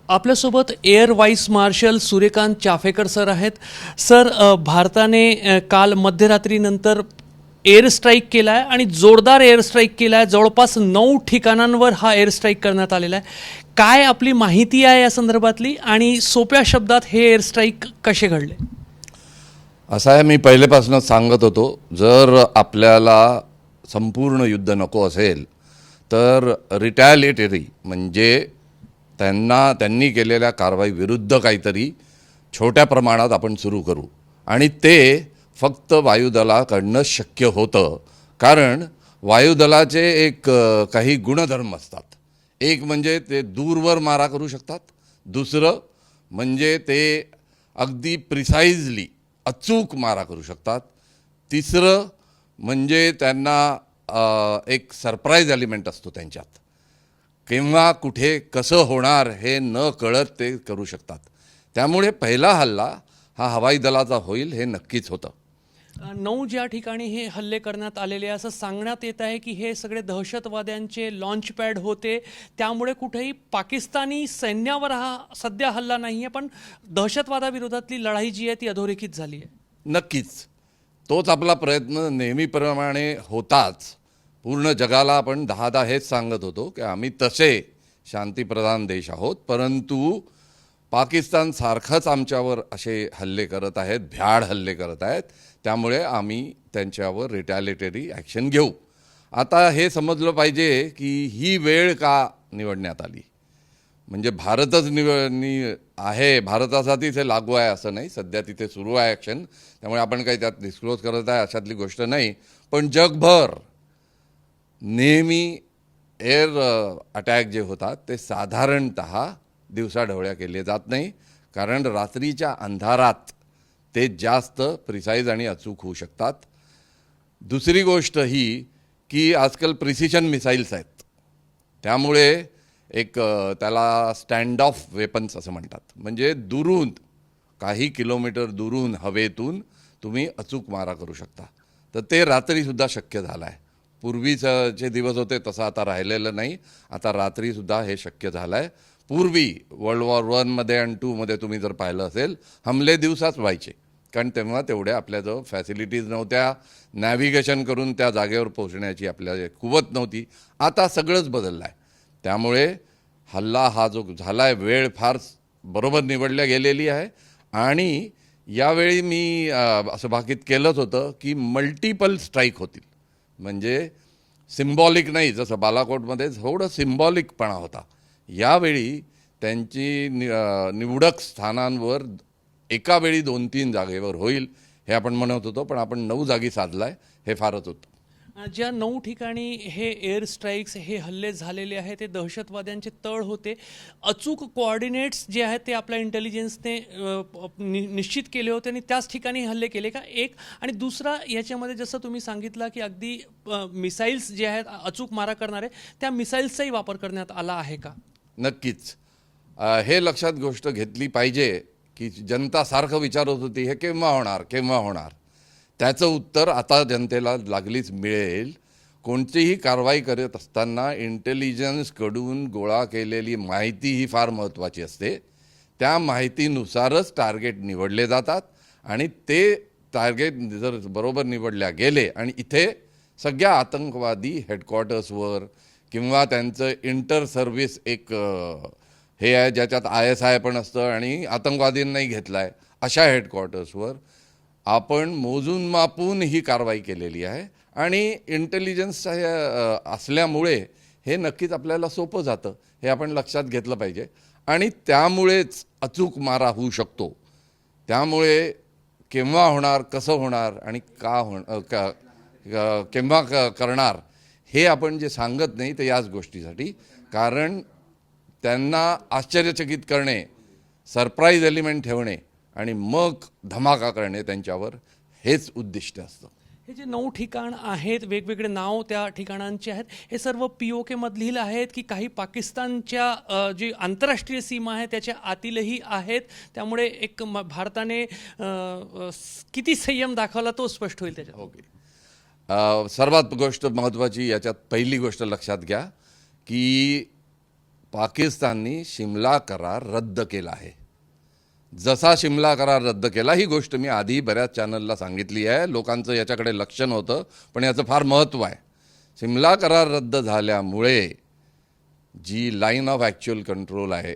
आपल्यासोबत air vice marshal Suryakant Chaphekar sir आहेत. Sir, भारताने काल मध्यरात्रीनंतर एअर स्ट्राईक केला आहे आणि जोरदार एअर स्ट्राईक केला आहे. जवळपास 9 ठिकाणांवर हा एअर स्ट्राईक करण्यात आलेला आहे. काय आपली माहिती आहे या संदर्भातली आणि सोप्या शब्दात हे एअर स्ट्राईक कसे घडले? असं आहे, मी पहिलेपासूनच सांगत होतो, जर आपल्याला संपूर्ण युद्ध नको असेल तर रिटॅलिएटरी म्हणजे त्यांनी केलेल्या कारवाई विरुद्ध काहीतरी छोट्या प्रमाणात आपण सुरू करू. आणि ते फक्त वायुदलाकडनं शक्य होतं, कारण वायुदलाचे काही गुणधर्म असतात. एक म्हणजे ते दूरवर मारा करू शकतात, दुसरं म्हणजे ते अगदी प्रिसाइजली अचूक मारा करू शकतात, तिसरं म्हणजे त्यांना एक सरप्राईज एलिमेंट असतो त्यांच्यात. केव्हा कुठे कसं होणार हे न कळत ते करू शकतात. त्यामुळे पहिला हल्ला हा हवाई दलाचा होईल हे नक्कीच होतं. 9 ज्या ठिकाणी हे हल्ले करण्यात आलेले असं सांगण्यात येत आहे की हे सगळे दहशतवाद्यांचे लॉन्च पॅड होते. त्यामुळे कुठेही पाकिस्तानी सैन्यावर हा सध्या हल्ला नाही आहे, पण दहशतवादाविरोधातली लढाई जी आहे ती अधोरेखित झाली आहे. नक्कीच तोच आपला प्रयत्न नेहमीप्रमाणे होताच. पूर्ण जगाला आपण 10 हेच सांगत होतो की आम्ही तसे शांतीप्रधान देश आहोत, परंतु पाकिस्तान सारखंच आमच्यावर असे हल्ले करत आहेत, भ्याड हल्ले करत आहेत. त्यामुळे आम्ही त्यांच्यावर रिटॅलिएटरी ॲक्शन घेऊ. आता हे समजलं पाहिजे की ही वेळ का निवडण्यात आली. म्हणजे भारतच आहे, भारतासाठी ते लागू आहे असं नाही. सध्या तिथे सुरू आहे ॲक्शन, त्यामुळे आपण काही त्यात डिस्क्लोज करत आहे अशातली गोष्ट नाही. पण जगभर नेहमी एअर अटॅक जे होतात ते साधारणतः दिवसाढवळ्या केले जात नाही, कारण रात्रीच्या अंधारात ते जास्त प्रिसाईज आणि अचूक होऊ शकतात. दुसरी गोष्ट ही की आजकाल प्रिसिशन मिसाईल्स आहेत, त्यामुळे त्याला स्टँड ऑफ वेपन्स असं म्हणतात. म्हणजे दुरून काही किलोमीटर दुरून हवेतून तुम्ही अचूक मारा करू शकता. तर ते रात्रीसुद्धा शक्य झालं आहे. पूर्वीचे दिवस होते तसं आता राहिलेलं नाही. आता रात्रीसुद्धा हे शक्य झालं आहे. पूर्वी वर्ल्ड वॉर 1 आणि 2 तुम्ही जर पाहिलं असेल, हमले दिवसाच व्हायचे, कारण तेव्हा तेवढ्या आपल्याजवळ फॅसिलिटीज नव्हत्या. नॅव्हिगेशन करून त्या जागेवर पोहोचण्याची आपल्या कुवत नव्हती. आता सगळंच बदललं आहे. त्यामुळे हल्ला हा जो झाला आहे, वेळ फार बरोबर निवडल्या गेलेली आहे. आणि यावेळी मी असं भाकीत केलंच होतं की मल्टिपल स्ट्राईक होतील. म्हणजे सिम्बॉलिक नाही, जसं बालाकोटमध्ये थोडं सिम्बॉलिकपणा होता. यावेळी त्यांची निवडक स्थानांवर एका वेळी 2-3 जागेवर होईल हे आपण म्हणत होतो, पण आपण 9 जागी साधलाय, हे फारच होतं. ज्या 9 ठिकाणी हे एअर स्ट्राईक्स हे हल्ले झालेले आहेत ते दहशतवाद्यांचे तळ होते. अचूक कोऑर्डिनेट्स जे आहेत ते आपल्या इंटेलिजन्सने निश्चित केले होते आणि त्याच ठिकाणी हल्ले केले का? एक. आणि दुसरा, याच्यामध्ये जसं तुम्ही सांगितलं की अगदी मिसाईल्स जे आहेत अचूक मारा करणारे, त्या मिसाईल्सचाही वापर करण्यात आला आहे का? नक्कीच. हे लक्षात गोष्ट घेतली पाहिजे की जनता सारखं विचारत होती हे केव्हा होणार केव्हा होणार. त्याचं उत्तर आता जनतेला लागलीच मिळेल. कोणतीही कारवाई करत असताना इंटेलिजन्सकडून गोळा केलेली माहिती ही फार महत्त्वाची असते. त्या माहितीनुसारच टार्गेट निवडले जातात आणि ते टार्गेट जर बरोबर निवडल्या गेले आणि इथे सगळ्या आतंकवादी हेडक्वार्टर्सवर किंवा त्यांचं इंटर सर्व्हिस हे आहे ज्याच्यात ISI पण असतं आणि आतंकवादींनाही घेतलं आहे, अशा हेडक्वार्टर्सवर आपण मोजून मापून ही कारवाई केलेली आहे. आणि इंटेलिजन्स असल्यामुळे हे नक्कीच आपल्याला सोपं जातं, हे आपण लक्षात घेतलं पाहिजे. आणि त्यामुळेच अचूक मारा होऊ शकतो. त्यामुळे केव्हा होणार, कसं होणार आणि केव्हा करणार हे आपण जे सांगत नाही ते याच गोष्टीसाठी, कारण त्यांना आश्चर्यचकित करणे, सरप्राईज एलिमेंट ठेवणे आणि मग धमाका करणे त्यांच्यावर, हेच उद्दिष्ट असतं. हे जे 9 ठिकाण आहेत, वेगवेगळे नाव त्या ठिकाणांचे आहेत, हे सर्व POK मधील आहेत की काही पाकिस्तानच्या जी आंतरराष्ट्रीय सीमा आहे त्याच्या आतीलही आहेत? त्यामुळे एक भारताने किती संयम दाखवला तो स्पष्ट होईल त्याच्यात. ओके. सर्वात गोष्ट महत्त्वाची याच्यात पहिली गोष्ट लक्षात घ्या की पाकिस्ताननी शिमला करार रद्द केला आहे. जसा शिमला करार रद्द केला, ही गोष्ट मी आधी बऱ्याच चॅनलला सांगितली आहे, लोकांचं याच्याकडे लक्ष नव्हतं, पण याचं फार महत्त्व आहे. शिमला करार रद्द झाल्यामुळे जी लाईन ऑफ ॲक्च्युअल कंट्रोल आहे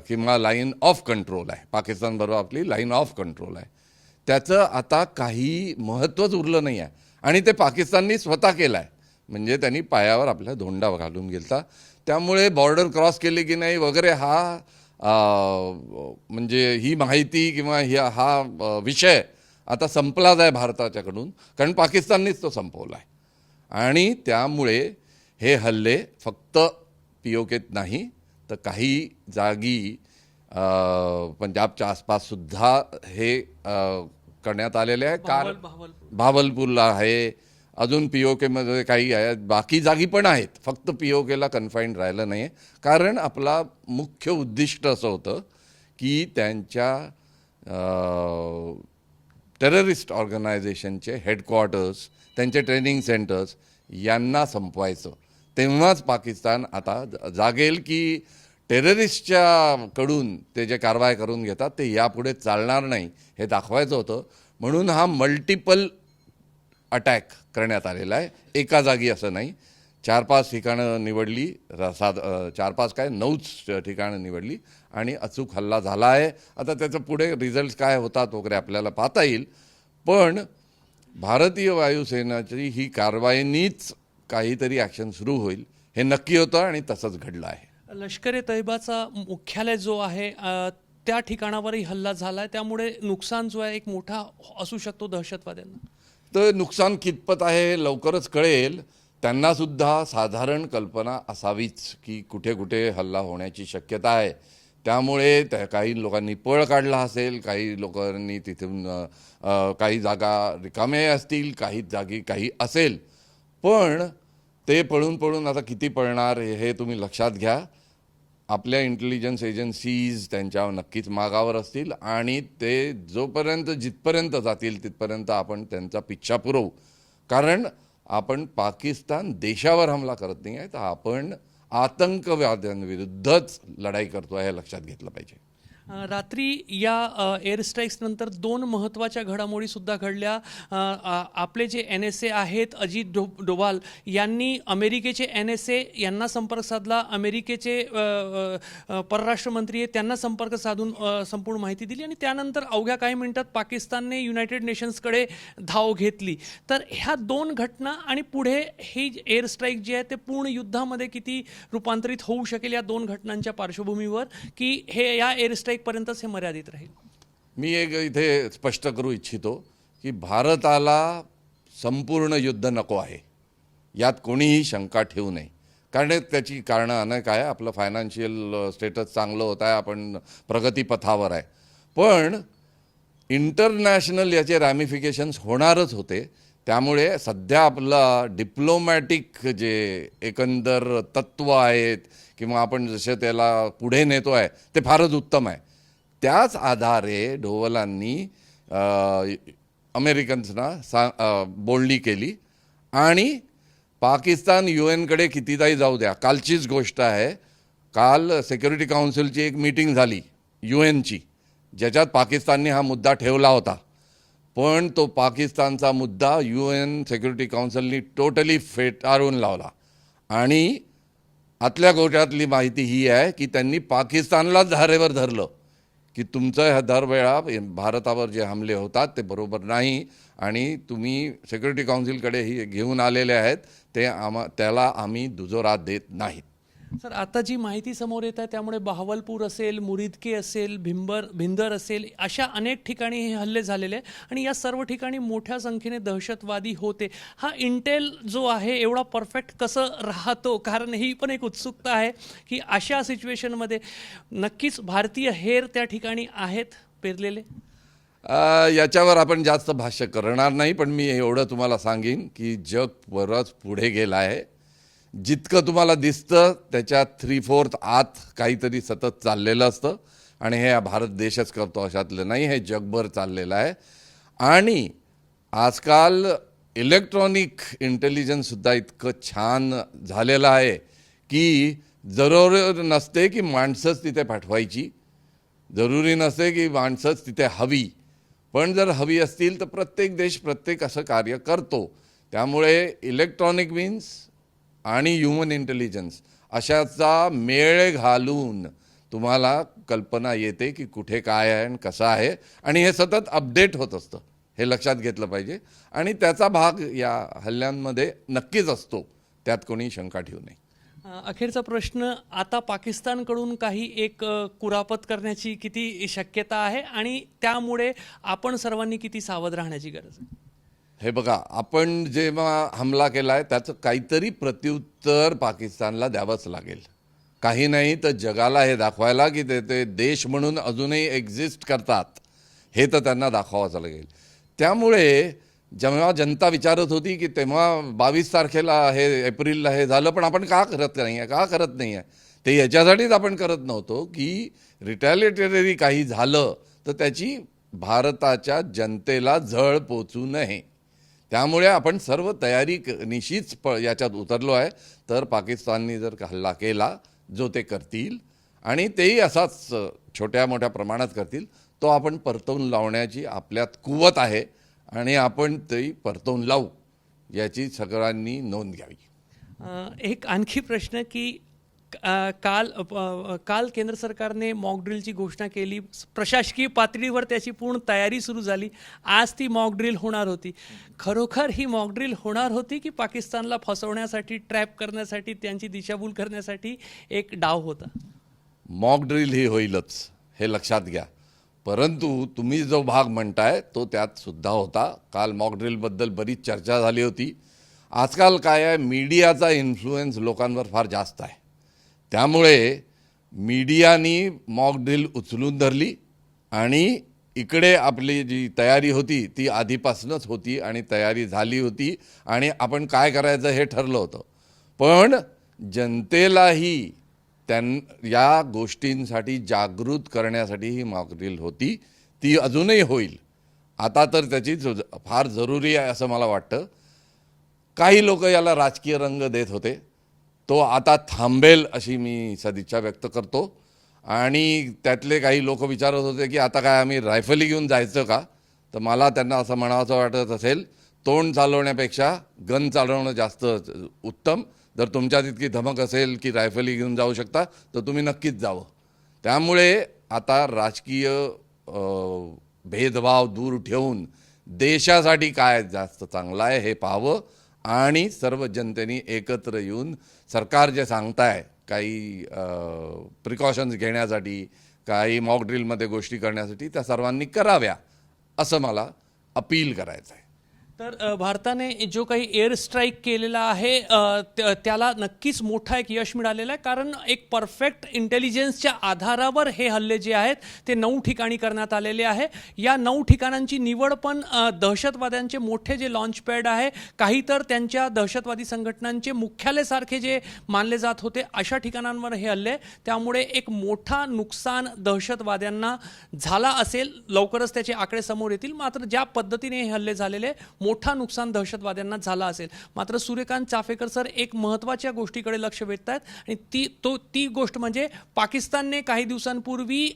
किंवा लाईन ऑफ कंट्रोल आहे, पाकिस्तानबरोबर आपली लाईन ऑफ कंट्रोल आहे, त्याचं आता काही महत्त्वच उरलं नाही आहे. आणि ते पाकिस्ताननी स्वतः केलं आहे, म्हणजे त्यांनी पायावर आपल्या धोंडा घालून गेलता. त्यामुळे बॉर्डर क्रॉस केली की नाही वगैरे हा म्हणजे ही माहिती किंवा हा विषय आता संपलाच आहे भारताच्याकडून, कारण पाकिस्ताननीच तो संपवला आहे. आणि त्यामुळे हे हल्ले फक्त POKत नाही तर काही जागी पंजाबच्या आसपाससुद्धा हे करण्यात आलेले आहे. भावलपूरला आहे, अजून POKमध्ये काही आहेत, बाकी जागी पण आहेत. फक्त POKला कन्फाईंड राहिलं नाही, कारण आपला मुख्य उद्दिष्ट असं होतं की त्यांच्या टेररिस्ट ऑर्गनायझेशनचे हेडक्वार्टर्स, त्यांचे ट्रेनिंग सेंटर्स यांना संपवायचं. तेव्हाच पाकिस्तान आता जागेल की टेररिस्टच्या कडून ते जे कारवाई करून घेतात ते यापुढे चालणार नाही, हे दाखवायचं होतं. म्हणून हा मल्टिपल अटॅक करण्यात आलेला आहे, एका जागी असं नाही. 4-5 ठिकाणं निवडली, 4-5 काय 9 ठिकाणं निवडली आणि अचूक हल्ला झाला आहे. आता त्याचं पुढे रिझल्ट काय होतात वगैरे आपल्याला पाहता येईल, पण भारतीय वायुसेनाची ही कारवाईनीच काहीतरी ॲक्शन सुरू होईल हे नक्की होतं आणि तसंच घडलं आहे. लष्कर-ए-तैयबाचा मुख्यालय जो आहे त्या ठिकाणावरही हल्ला झाला आहे, त्यामुळे नुकसान जो आहे एक मोठा असू शकतो दहशतवाद्यांना. तर नुकसान कितपत आहे लवकरच कळेल. त्यांनासुद्धा साधारण कल्पना असावीच की कुठे कुठे हल्ला होण्याची शक्यता आहे. त्यामुळे काही लोकांनी पळ काढला असेल, काही लोकांनी तिथून काही जागा रिकामे असतील, काही जागी काही असेल, पण ते पळून पळून आता किती पळणार हे तुम्ही लक्षात घ्या. आपल्या इंटेलिजन्स एजन्सीज त्यांच्यावर नक्कीच मागावर असतील आणि ते जिथपर्यंत जातील तिथपर्यंत आपण त्यांचा पिच्छा पुरवू. कारण आपण पाकिस्तान देशावर हमला करत नाही आहे, तर आपण आतंकवाद्यांविरुद्धच लढाई करतो आहे, हे लक्षात घेतलं पाहिजे. रात्री या एअर स्ट्राईक्स नंतर 2 महत्त्वाच्या घडामोडी सुद्धा घडल्या. आपले जे NSA आहेत अजित डोभाल यांनी अमेरिकेचे NSA यांना संपर्क साधला, अमेरिकेचे परराष्ट्र मंत्री आहेत त्यांना संपर्क साधून संपूर्ण माहिती दिली आणि त्यानंतर अवघ्या काही मिनिटात पाकिस्तानने युनायटेड नेशन्सकडे धाव घेतली. तर ह्या 2 घटना आणि पुढे ही एअर स्ट्राईक जी आहे ते पूर्ण युद्धामध्ये किती रूपांतरित होऊ शकेल या 2 घटनांच्या पार्श्वभूमीवर, की हे या एअर स्ट्राईक पर्यंतच हे मर्यादित राहील? मी एक इथे स्पष्ट करू इच्छितो की भारताला संपूर्ण युद्ध नको आहे, यात कोणीही शंका ठेवू नये. कारण त्याची कारणं अनेक आहे. आपलं फायनान्शियल स्टेटस चांगलं होत आहे, आपण प्रगतीपथावर आहे, पण इंटरनॅशनल याचे रॅमिफिकेशन्स होणारच होते. त्यामुळे सध्या आपला डिप्लोमॅटिक जे एकंदर तत्त्व आहेत किंवा आपण जसे त्याला पुढे नेतो आहे ते फारच उत्तम आहे. त्याच आधारे डोवलांनी अमेरिकन्सना बोलणी केली आणि पाकिस्तान UN कडे कितीदाही जाऊ द्या. कालचीच गोष्ट आहे, काल सिक्युरिटी काउन्सिलची एक मीटिंग झाली UNची, ज्याच्यात पाकिस्तानने हा मुद्दा ठेवला होता, पण तो पाकिस्तानचा मुद्दा UN सिक्युरिटी काउन्सिलनी टोटली फेटाळून लावला. आणि आतल्या गोष्टीतली माहिती ही आहे की त्यांनी पाकिस्तानलाच धारेवर धरलं की तुमचं ह्या दरवेळा भारतावर जे हमले होतात ते बरोबर नाही आणि तुम्ही सिक्युरिटी काउन्सिलकडे ही घेऊन आलेले आहेत, ते त्याला आम्ही दुजोरा देत नाहीत. सर, आता जी माहिती समोर येत आहे त्यामुळे बहावलपूर असेल, मुरिदके असेल, भिंदर असेल, अशा अनेक ठिकाणी हे हल्ले झालेले आणि या सर्व ठिकाणी मोठ्या संख्येने दहशतवादी होते. हा इंटेल जो आहे एवढा परफेक्ट कसं राहतो? कारण ही पण एक उत्सुकता आहे की अशा सिच्युएशनमध्ये नक्कीच भारतीय हेर त्या ठिकाणी आहेत पेरलेले. याच्यावर आपण जास्त भाष्य करणार नाही, पण मी एवढं तुम्हाला सांगेन की जग बरंच पुढे गेलं आहे. जितकं तुम्हाला दिसतं त्याच्या 3/4 आत काहीतरी सतत चाललेलं असतं आणि हे भारत देशच करतो अशातलं नाही, हे जगभर चाललेलं आहे. आणि आजकाल इलेक्ट्रॉनिक इंटेलिजन्ससुद्धा इतकं छान झालेलं आहे की जरूर नसते की माणसंच तिथे पाठवायची, जरुरी नसते की माणसंच तिथे हवी, पण जर हवी असतील तर प्रत्येक देश प्रत्येक असं कार्य करतो. त्यामुळे इलेक्ट्रॉनिक मीन्स आणि ह्युमन इंटेलिजन्स अशाचा मेळ घालून तुम्हाला कल्पना येते की कुठे काय आहे आणि कसं आहे, आणि हे सतत अपडेट होत असतं, हे लक्षात घेतलं पाहिजे. आणि त्याचा भाग या हल्ल्यांमध्ये नक्कीच असतो, त्यात कोणी शंका ठेवू नये. अखेरचा प्रश्न, आता पाकिस्तानकडून काही एक कुरापत करण्याची किती शक्यता आहे आणि त्यामुळे आपण सर्वांनी किती सावध राहण्याची गरज आहे? हे बघा, आपण जेव्हा हमला केला आहे त्याचं काहीतरी प्रत्युत्तर पाकिस्तानला द्यावंच लागेल. काही नाही तर जगाला हे दाखवायला की ते देश म्हणून अजूनही एक्झिस्ट करतात, हे तर त्यांना दाखवावंच लागेल. त्यामुळे जेव्हा जनता विचारत होती की तेव्हा 22 तारखेला हे एप्रिलला हे झालं, पण आपण का करत नाही आहे, ते याच्यासाठीच आपण करत नव्हतो की रिटॅलिटरी काही झालं तर त्याची भारताच्या जनतेला झळ पोचू नये. त्यामुळे आपण सर्व तयारी निश्चित याच्यात उतरलो आहे. तर पाकिस्ताननी जर हल्ला केला, जो ते करतील आणि तेही असाच छोट्या मोठ्या प्रमाणात करतील, तो आपण परतवून लावण्याची आपल्यात कुवत आहे आणि आपण ते परतवून लावू, याची सगळ्यांनी नोंद घ्यावी. एक आणखी प्रश्न की काल केंद्र सरकारने मॉक ड्रिलची घोषणा केली, प्रशासकीय पातळीवर त्याची पूर्ण तयारी सुरू झाली. आज ती मॉक ड्रिल होणार होती. खरोखर ही मॉक ड्रिल होणार होती की पाकिस्तानला फसवण्यासाठी, ट्रॅप करण्यासाठी, त्यांची दिशाभूल करण्यासाठी एक डाव होता? मॉक ड्रिल ही होईलच, हे लक्षात घ्या. परंतु तुम्ही जो भाग म्हणताय तो त्यात सुद्धा होता. काल मॉक ड्रिलबद्दल बरीच चर्चा झाली होती. आजकाल काय आहे, मीडियाचा इन्फ्लुएन्स लोकांवर फार जास्त आहे. त्यामुळे मीडियानी मॉक ड्रिल उचलून धरली आणि इकडे आपली जी तयारी होती ती आधीपासूनच होती आणि तयारी झाली होती आणि आपण काय करायचं हे ठरलं होतं. पण जनतेलाही या गोष्टींसाठी जागृत करण्यासाठी ही मॉक ड्रिल होती, ती अजूनही होईल. आता तर त्याची फार जरुरी आहे असं मला वाटतं. काही लोक याला राजकीय रंग देत होते, तो आता थांबेल अशी मी सदिच्छा व्यक्त करतो. आणि त्यातले काही लोक विचारत होते की आता काय आम्ही रायफली घेऊन जायचं का, तर मला त्यांना असं म्हणावंसं वाटत असेल, तोंड चालवण्यापेक्षा गन चालवणं जास्त उत्तम. जर तुमच्यात इतकी धमक असेल की रायफली घेऊन जाऊ शकता तर तुम्ही नक्कीच जावं. त्यामुळे आता राजकीय भेदभाव दूर ठेवून देशासाठी काय जास्त चांगलं आहे हे पाहावं आणि सर्व जनतेने एकत्र येऊन सरकार जे सांगताय काही प्रिकॉशन्स घेण्यासाठी, काही मॉक ड्रिलमध्ये गोष्टी करण्यासाठी, त्या सर्वांनी कराव्या असं मला अपील करायचं आहे. तर भारताने जो काही एअर स्ट्राईक केलेला आहे त्याला नक्कीच मोठा एक यश मिळालेलं आहे, कारण एक परफेक्ट इंटेलिजन्सच्या आधारावर हे हल्ले जे आहेत ते 9 ठिकाणी करण्यात आलेले आहे. या 9 ठिकाणांची निवड पण दहशतवाद्यांचे मोठे जे लॉन्च पॅड आहे, काही तर त्यांच्या दहशतवादी संघटनांचे मुख्यालयासारखे जे मानले जात होते, अशा ठिकाणांवर हे हल्ले. त्यामुळे एक मोठा नुकसान दहशतवाद्यांना झाला असेल. लवकरच त्याचे आकडे समोर येतील. मात्र ज्या पद्धतीने हे हल्ले झालेले, मोठा नुकसान दहशतवाद्यांना झाला असेल. मात्र सूर्यकांत चाफेकर सर एक महत्त्वाच्या गोष्टीकडे लक्ष वेधत आहेत आणि ती गोष्ट म्हणजे पाकिस्तानने काही दिवसांपूर्वी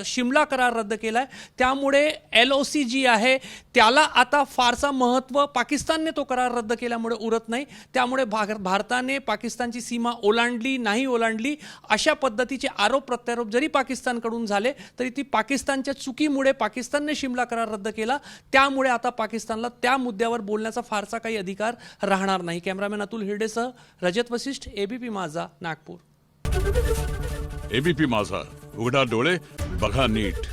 शिमला करार रद्द केला आहे. त्यामुळे LOC जी आहे त्याला आता फारसा महत्त्व पाकिस्तानने तो करार रद्द केल्यामुळे उरत नाही. त्यामुळे भारताने पाकिस्तानची सीमा ओलांडली नाही ओलांडली अशा पद्धतीचे आरोप प्रत्यारोप जरी पाकिस्तानकडून झाले तरी ती पाकिस्तानच्या चुकीमुळे पाकिस्तानने शिमला करार रद्द केला. त्यामुळे आता पाकिस्तानला त्या मुद्द्यावर बोलण्याचा फारसा काही अधिकार राहणार नाही. कॅमेरामॅन अतुल हिरडेसह रजत वशिष्ठ, ABP माझा, नागपूर. ABP माझा, उघडा डोळे बघा नीट.